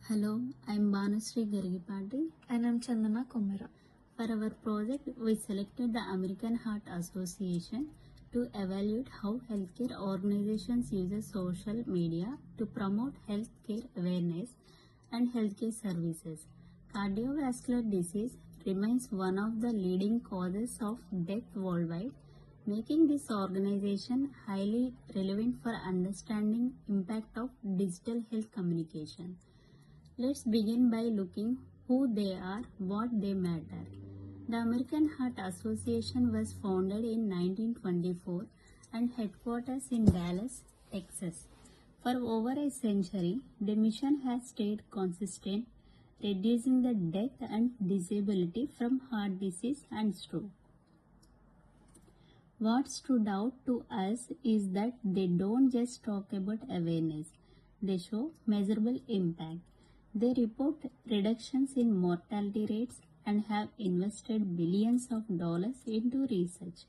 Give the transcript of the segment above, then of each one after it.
Hello, I'm Bhanu Sree Garigipati. And I'm Chandana Kommera. For our project, we selected the American Heart Association to evaluate how healthcare organizations use social media to promote healthcare awareness and healthcare services. Cardiovascular disease remains one of the leading causes of death worldwide, making this organization highly relevant for understanding impact of digital health communication. Let's begin by looking who they are, what they matter. The American Heart Association was founded in 1924 and headquarters in Dallas, Texas. For over a century, the mission has stayed consistent, reducing the death and disability from heart disease and stroke. What stood out to us is that they don't just talk about awareness, they show measurable impact. They report reductions in mortality rates and have invested billions of dollars into research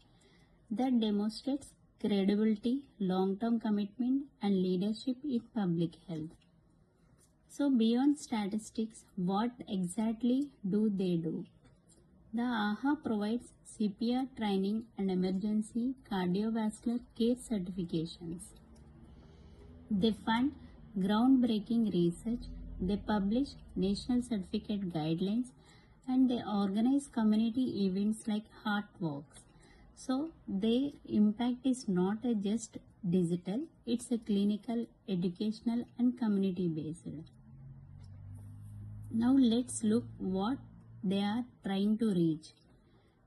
that demonstrates credibility, long-term commitment, and leadership in public health. So beyond statistics, what exactly do they do? The AHA provides CPR training and emergency cardiovascular care certifications. They fund groundbreaking research, they publish national certificate guidelines, and they organize community events like Heart Walks. So their impact is not just digital, it's a clinical, educational, and community based. Now let's look what they are trying to reach.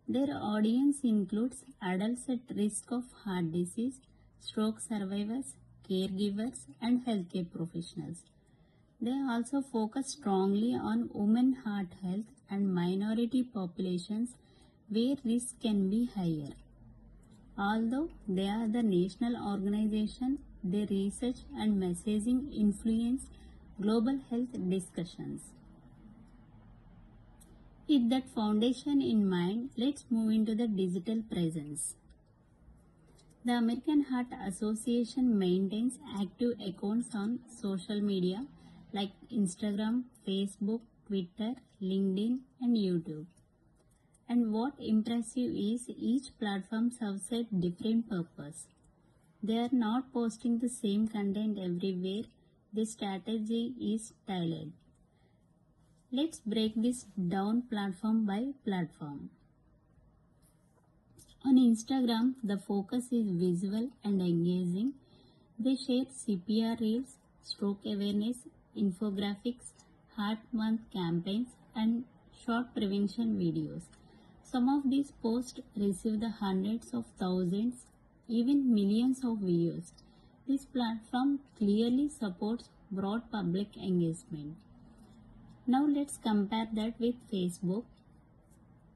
Their audience includes adults at risk of heart disease, stroke survivors, caregivers, and healthcare professionals. They also focus strongly on women heart health and minority populations where risk can be higher. Although they are the national organization, their research and messaging influence global health discussions. With that foundation in mind, let's move into the digital presence. The American Heart Association maintains active accounts on social media like Instagram, Facebook, Twitter, LinkedIn, and YouTube. And what impressive is each platform serves a different purpose. They are not posting the same content everywhere. The strategy is tailored. Let's break this down platform by platform. On Instagram, the focus is visual and engaging. They share CPR reels, stroke awareness, infographics, Heart Month campaigns, and short prevention videos. Some of these posts receive the hundreds of thousands, even millions of views. This platform clearly supports broad public engagement. Now let's compare that with Facebook.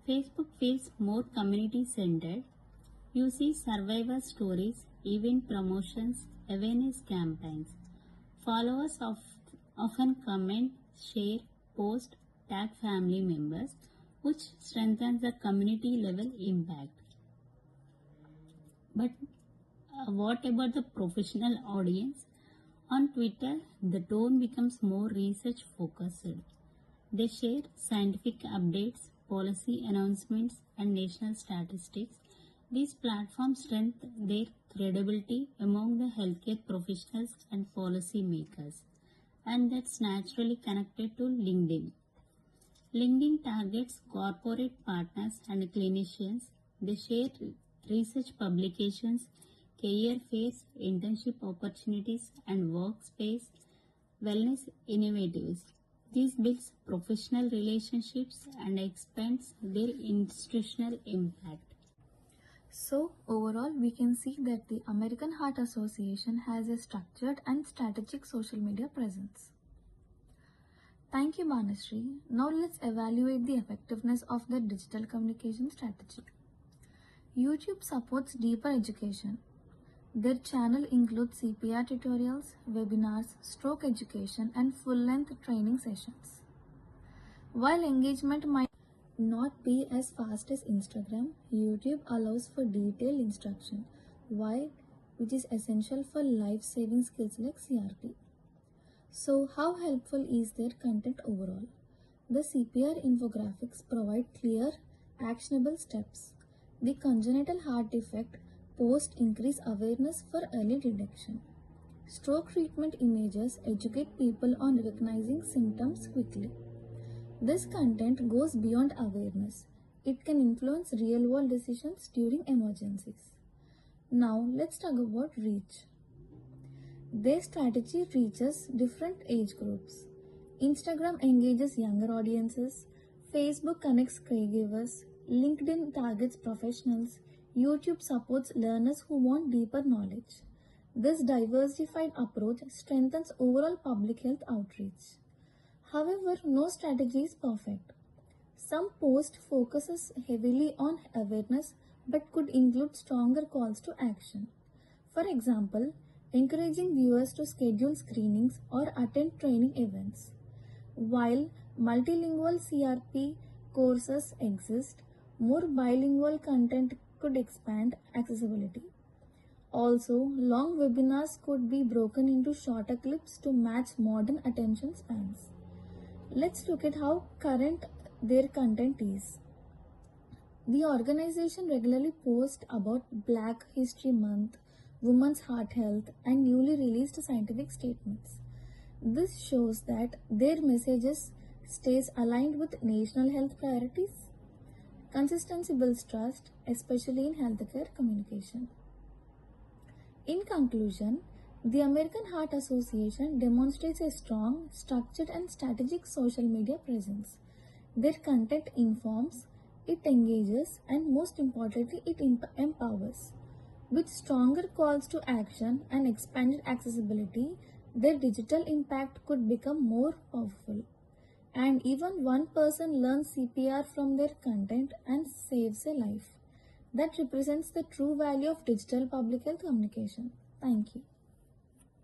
Facebook feels more community-centered. You see survivor stories, event promotions, awareness campaigns. Followers often comment, share, post, tag family members, which strengthens the community level impact. But what about the professional audience? On Twitter, the tone becomes more research focused. They share scientific updates, policy announcements, and national statistics. These platforms strengthen their credibility among the healthcare professionals and policy makers. And that's naturally connected to LinkedIn. LinkedIn targets corporate partners and clinicians. They share research publications, career fairs, internship opportunities, and workspace wellness initiatives. This builds professional relationships and expands their institutional impact. So, overall, we can see that the American Heart Association has a structured and strategic social media presence. Thank you, Bhanu Sree. Now let's evaluate the effectiveness of the digital communication strategy. YouTube supports deeper education. Their channel includes CPR tutorials, webinars, stroke education, and full-length training sessions. While engagement might not be as fast as Instagram, YouTube allows for detailed instruction, which is essential for life-saving skills like CRT. So, how helpful is their content overall? The CPR infographics provide clear, actionable steps. The congenital heart defect post increase awareness for early detection. Stroke treatment images educate people on recognizing symptoms quickly. This content goes beyond awareness. It can influence real world decisions during emergencies. Now, let's talk about reach. Their strategy reaches different age groups. Instagram engages younger audiences, Facebook connects caregivers, LinkedIn targets professionals, YouTube supports learners who want deeper knowledge. This diversified approach strengthens overall public health outreach. However, no strategy is perfect. Some post focuses heavily on awareness but could include stronger calls to action. For example, encouraging viewers to schedule screenings or attend training events. While multilingual CRP courses exist, more bilingual content could expand accessibility. Also, long webinars could be broken into shorter clips to match modern attention spans. Let's look at how current their content is. The organization regularly posts about Black History Month, Women's Heart Health, and newly released scientific statements. This shows that their messages stays aligned with national health priorities. Consistency builds trust, especially in healthcare communication. In conclusion, the American Heart Association demonstrates a strong, structured, and strategic social media presence. Their content informs, it engages, and most importantly, it empowers. With stronger calls to action and expanded accessibility, their digital impact could become more powerful. And even one person learns CPR from their content and saves a life. That represents the true value of digital public health communication. Thank you.